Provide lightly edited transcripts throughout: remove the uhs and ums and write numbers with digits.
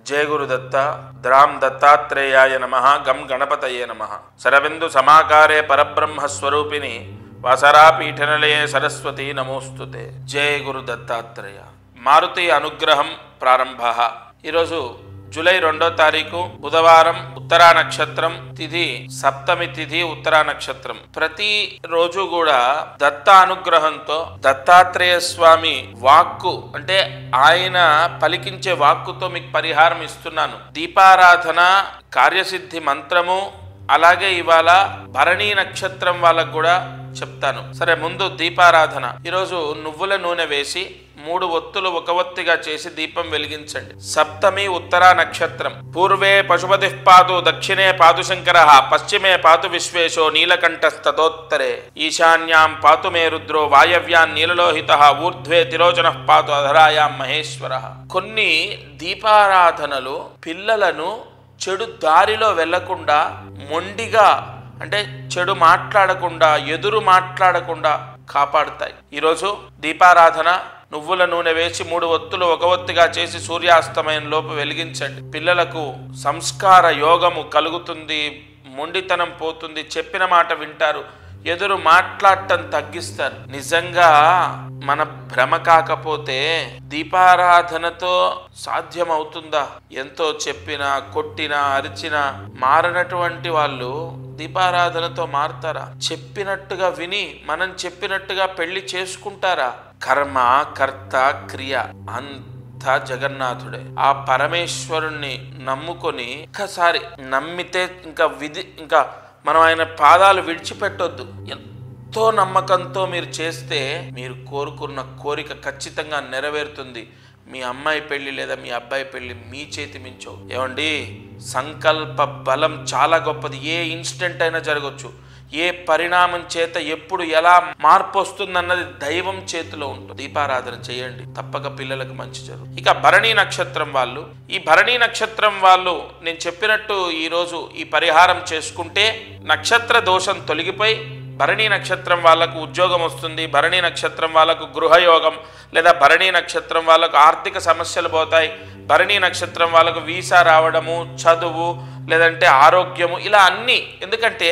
జయ గురుదత్త. ద్రాం దత్తాత్రేయాయ నమః. గం గణపతయే నమః. శరబిందు సమాకారే పరబ్రహ్మస్వరూపిణి వాసరాపీఠనిలయే సరస్వతి నమోస్తుతే. జయ గురు దత్తాత్రేయ. మారుతి అనుగ్రహం ప్రారంభ. ఈరోజు జూలై 2వ తారీఖు బుధవారం, ఉత్తరా నక్షత్రం, తిథి సప్తమి తిథి, ఉత్తరా నక్షత్రం. ప్రతి రోజు కూడా దత్త అనుగ్రహంతో దత్తాత్రేయ స్వామి వాక్కు అంటే ఆయన పలికించే వాక్కుతో మీకు పరిహారం ఇస్తున్నాను. దీపారాధన, కార్యసిద్ధి మంత్రము, అలాగే ఇవాళ భరణీ నక్షత్రం వాళ్ళకు కూడా చెప్తాను. సరే, ముందు దీపారాధన. ఈరోజు నువ్వుల నూనె వేసి 3 ఒత్తులు ఒక ఒత్తిగా చేసి దీపం వెలిగించండి. సప్తమి ఉత్తరా నక్షత్రం. పూర్వే పశుపతి పాతు, దక్షిణే పాతు శంకర, పశ్చిమే పాతు విశ్వేశో, నీలకంఠస్తదోత్తరే, ఈశాన్యాం పాతు మే రుద్రో, వాయవ్యాన్ నీలలోహిత, ఊర్ధ్వే తిరోచన పాతు అధరాయాం మహేశ్వర. కొన్ని దీపారాధనలు పిల్లలను చెడు దారిలో వెళ్లకుండా, మొండిగా అంటే చెడు మాట్లాడకుండా, ఎదురు మాట్లాడకుండా కాపాడుతాయి. ఈరోజు దీపారాధన నువ్వుల నూనె వేసి 3 ఒత్తులు ఒక ఒత్తిగా చేసి సూర్యాస్తమయం లోపు వెలిగించండి. పిల్లలకు సంస్కార యోగము కలుగుతుంది, మొండితనం పోతుంది, చెప్పిన మాట వింటారు, ఎదురు మాట్లాడటం తగ్గిస్తారు. నిజంగా మన భ్రమ కాకపోతే దీపారాధనతో సాధ్యమవుతుందా? ఎంతో చెప్పినా, కొట్టినా, అరిచినా మారనటువంటి వాళ్ళు దీపారాధనతో మారతారా? చెప్పినట్టుగా విని మనం చెప్పినట్టుగా పెళ్లి చేసుకుంటారా? కర్మ, కర్త, క్రియ అంతా జగన్నాథుడే. ఆ పరమేశ్వరుణ్ణి నమ్ముకొని ఒక్కసారి నమ్మితే ఇంకా మనం ఆయన పాదాలు విడిచిపెట్టొద్దు. ఎంతో నమ్మకంతో మీరు చేస్తే మీరు కోరుకున్న కోరిక ఖచ్చితంగా నెరవేరుతుంది. మీ అమ్మాయి పెళ్లి లేదా మీ అబ్బాయి పెళ్లి మీ చేతి మించో. ఏమండి, సంకల్ప బలం చాలా గొప్పది. ఏ ఇన్స్టెంట్ అయినా జరగవచ్చు. ఏ పరిణామం చేత ఎప్పుడు ఎలా మార్పు వస్తుందన్నది దైవం చేతిలో ఉంటుంది. దీపారాధన చేయండి, తప్పక పిల్లలకు మంచి జరుగుతుంది. ఇక భరణీ నక్షత్రం వాళ్ళు, ఈ భరణీ నక్షత్రం వాళ్ళు నేను చెప్పినట్టు ఈరోజు ఈ పరిహారం చేసుకుంటే నక్షత్ర దోషం తొలగిపోయి భరణీ నక్షత్రం వాళ్ళకు ఉద్యోగం వస్తుంది. భరణీ నక్షత్రం వాళ్ళకు గృహయోగం, లేదా భరణీ నక్షత్రం వాళ్ళకు ఆర్థిక సమస్యలు పోతాయి. భరణీ నక్షత్రం వాళ్ళకు వీసా రావడము, చదువు, లేదంటే ఆరోగ్యము, ఇలా అన్నీ. ఎందుకంటే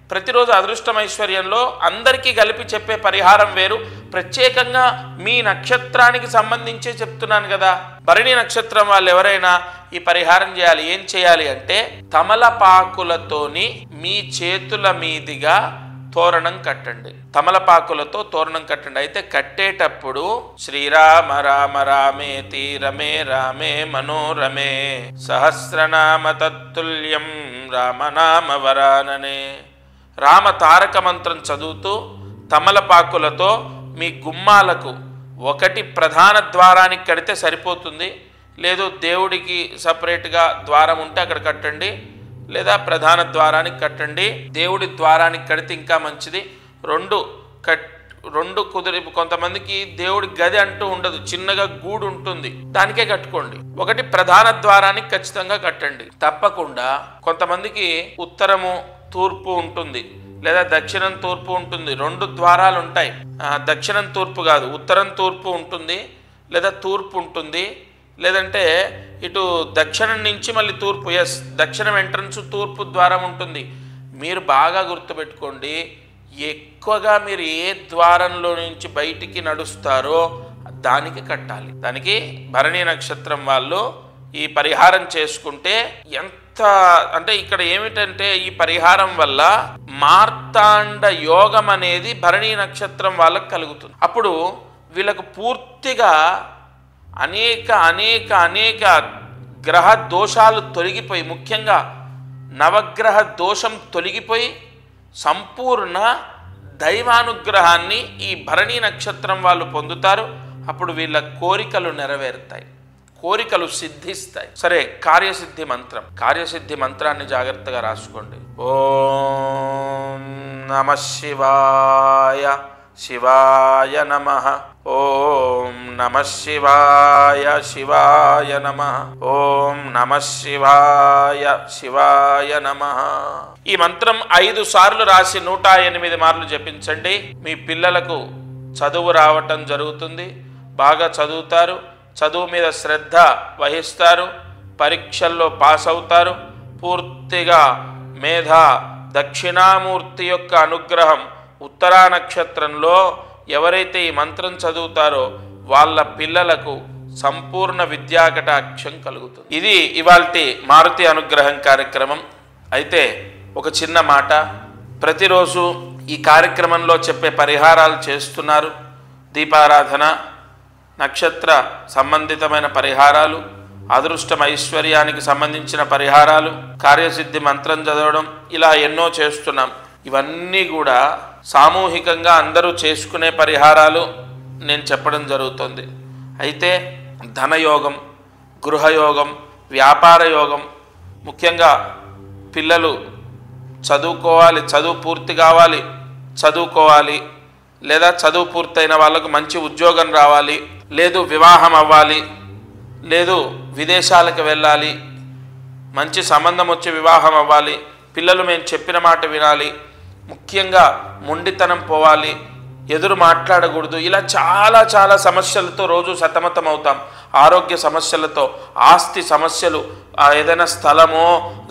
ప్రతిరోజు అదృష్టం ఐశ్వర్యంలో అందరికీ కలిపి చెప్పే పరిహారం వేరు. ప్రత్యేకంగా మీ నక్షత్రానికి సంబంధించే చెప్తున్నాను కదా. భరణీ నక్షత్రం వాళ్ళు ఎవరైనా ఈ పరిహారం చేయాలి. ఏం చేయాలి అంటే తమలపాకులతోని మీ చేతుల మీదిగా తోరణం కట్టండి. తమలపాకులతో తోరణం కట్టండి. అయితే కట్టేటప్పుడు శ్రీరామ రామ రామేతి రమే రామే మనోరమే సహస్రనామ తత్తుల్యం రామనామ వరాననే, రామ తారక మంత్రం చదువుతూ తమలపాకులతో మీ గుమ్మాలకు ఒకటి ప్రధాన ద్వారానికి కడితే సరిపోతుంది. లేదు దేవుడికి సపరేట్గా ద్వారం ఉంటే అక్కడ కట్టండి, లేదా ప్రధాన ద్వారానికి కట్టండి. దేవుడి ద్వారానికి కడితే ఇంకా మంచిది. రెండు కుదిరి, కొంతమందికి దేవుడి గది అంటూ ఉండదు, చిన్నగా గూడు ఉంటుంది, దానికే కట్టుకోండి. ఒకటి ప్రధాన ద్వారానికి ఖచ్చితంగా కట్టండి తప్పకుండా. కొంతమందికి ఉత్తరము తూర్పు ఉంటుంది, లేదా దక్షిణం తూర్పు ఉంటుంది. 2 ద్వారాలు ఉంటాయి. దక్షిణం తూర్పు కాదు, ఉత్తరం తూర్పు ఉంటుంది, లేదా తూర్పు ఉంటుంది, లేదంటే ఇటు దక్షిణం నుంచి మళ్ళీ తూర్పు. ఎస్, దక్షిణం ఎంట్రన్స్ తూర్పు ద్వారం ఉంటుంది. మీరు బాగా గుర్తుపెట్టుకోండి, ఎక్కువగా మీరు ఏ ద్వారంలో నుంచి బయటికి నడుస్తారో దానికి కట్టాలి. దానికి భరణీ నక్షత్రం వాళ్ళు ఈ పరిహారం చేసుకుంటే అంటే ఇక్కడ ఏమిటంటే ఈ పరిహారం వల్ల మార్తాండ యోగం అనేది భరణీ నక్షత్రం వాళ్ళకు కలుగుతుంది. అప్పుడు వీళ్ళకు పూర్తిగా అనేక అనేక అనేక గ్రహ దోషాలు తొలగిపోయి, ముఖ్యంగా నవగ్రహ దోషం తొలగిపోయి సంపూర్ణ దైవానుగ్రహాన్ని ఈ భరణీ నక్షత్రం వాళ్ళు పొందుతారు. అప్పుడు వీళ్ళ కోరికలు నెరవేరుతాయి, కోరికలు సిద్ధిస్తాయి. సరే, కార్యసిద్ధి మంత్రం. కార్యసిద్ధి మంత్రాన్ని జాగ్రత్తగా రాసుకోండి. ఓం నమః శివాయ, శివాయ నమః. ఓం నమః శివాయ, శివాయ నమః. ఓం నమః శివాయ, శివాయ నమః. ఈ మంత్రం 5 సార్లు రాసి 108 మార్లు జపించండి. మీ పిల్లలకు చదువు రావటం జరుగుతుంది, బాగా చదువుతారు, చదువు మీద శ్రద్ధ వహిస్తారు, పరీక్షల్లో పాస్ అవుతారు. పూర్తిగా మేధా దక్షిణామూర్తి యొక్క అనుగ్రహం ఉత్తరా నక్షత్రంలో ఎవరైతే ఈ మంత్రం చదువుతారో వాళ్ళ పిల్లలకు సంపూర్ణ విద్యాకటాక్షం కలుగుతుంది. ఇది ఇవాల్టి మారుతి అనుగ్రహం కార్యక్రమం. అయితే ఒక చిన్న మాట, ప్రతిరోజు ఈ కార్యక్రమంలో చెప్పే పరిహారాలు చేస్తున్నారు. దీపారాధన, నక్షత్ర సంబంధితమైన పరిహారాలు, అదృష్టం ఐశ్వర్యానికి సంబంధించిన పరిహారాలు, కార్యసిద్ధి మంత్రం చదవడం, ఇలా ఎన్నో చేస్తున్నాం. ఇవన్నీ కూడా సామూహికంగా అందరూ చేసుకునే పరిహారాలు నేను చెప్పడం జరుగుతుంది. అయితే ధనయోగం, గృహయోగం, వ్యాపార యోగం, ముఖ్యంగా పిల్లలు చదువుకోవాలి, చదువు పూర్తి కావాలి, చదువుకోవాలి, లేదా చదువు పూర్తయిన వాళ్ళకు మంచి ఉద్యోగం రావాలి, లేదు వివాహం అవ్వాలి, లేదు విదేశాలకు వెళ్ళాలి, మంచి సంబంధం వచ్చి వివాహం అవ్వాలి, పిల్లలు మేము చెప్పిన మాట వినాలి, ముఖ్యంగా మొండితనం పోవాలి, ఎదురు మాట్లాడకూడదు, ఇలా చాలా చాలా సమస్యలతో రోజు సతమతం అవుతాం. ఆరోగ్య సమస్యలతో, ఆస్తి సమస్యలు, ఏదైనా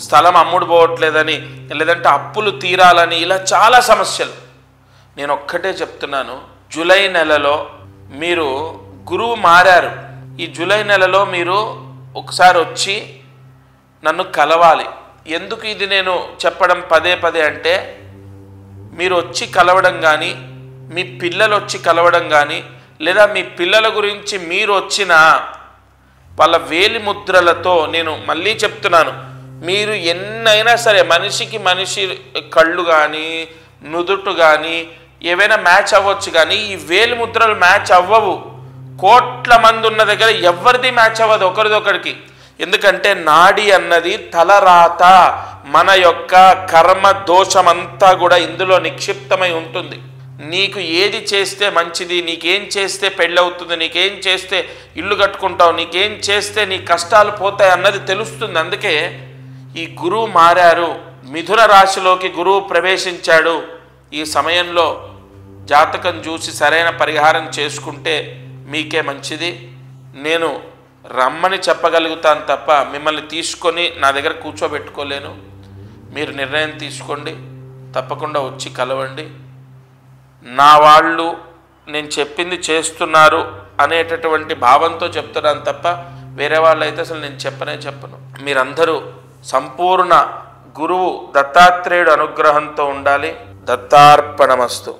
స్థలం అమ్ముడు పోవట్లేదని, లేదంటే అప్పులు తీరాలని, ఇలా చాలా సమస్యలు. నేను ఒక్కటే చెప్తున్నాను, జూలై నెలలో మీరు గురువు మారారు. ఈ జూలై నెలలో మీరు ఒకసారి వచ్చి నన్ను కలవాలి. ఎందుకు ఇది నేను చెప్పడం పదే పదే అంటే, మీరు వచ్చి కలవడం కానీ, మీ పిల్లలు వచ్చి కలవడం కానీ, లేదా మీ పిల్లల గురించి మీరు వచ్చిన వాళ్ళ వేలి ముద్రలతో, నేను మళ్ళీ చెప్తున్నాను, మీరు ఎన్నైనా సరే మనిషికి మనిషి కళ్ళు కానీ నుదుటు కానీ ఏవైనా మ్యాచ్ అవ్వచ్చు, కానీ ఈ వేలి ముద్రలు మ్యాచ్ అవ్వవు. కోట్ల మంది ఉన్న దగ్గర ఎవరిది మ్యాచ్ అవ్వదు ఒకరిదొకరికి. ఎందుకంటే నాడి అన్నది తలరాత, మన యొక్క కర్మ దోషమంతా కూడా ఇందులో నిక్షిప్తమై ఉంటుంది. నీకు ఏది చేస్తే మంచిది, నీకేం చేస్తే పెళ్ళవుతుంది, నీకేం చేస్తే ఇల్లు కట్టుకుంటావు, నీకేం చేస్తే నీ కష్టాలు పోతాయి అన్నది తెలుస్తుంది. అందుకే ఈ గురువు మారారు, మిథున రాశిలోకి గురువు ప్రవేశించాడు. ఈ సమయంలో జాతకం చూసి సరైన పరిహారం చేసుకుంటే మీకే మంచిది. నేను రమ్మని చెప్పగలుగుతాను తప్ప మిమ్మల్ని తీసుకొని నా దగ్గర కూర్చోబెట్టుకోలేను. మీరు నిర్ణయం తీసుకోండి, తప్పకుండా వచ్చి కలవండి. నా వాళ్ళు నేను చెప్పింది చేస్తున్నారు అనేటటువంటి భావంతో చెప్తున్నాను తప్ప వేరే వాళ్ళు అయితే అసలు నేను చెప్పను. మీరందరూ సంపూర్ణ గురువు దత్తాత్రేయుడు అనుగ్రహంతో ఉండాలి. దత్తార్పణమస్తు.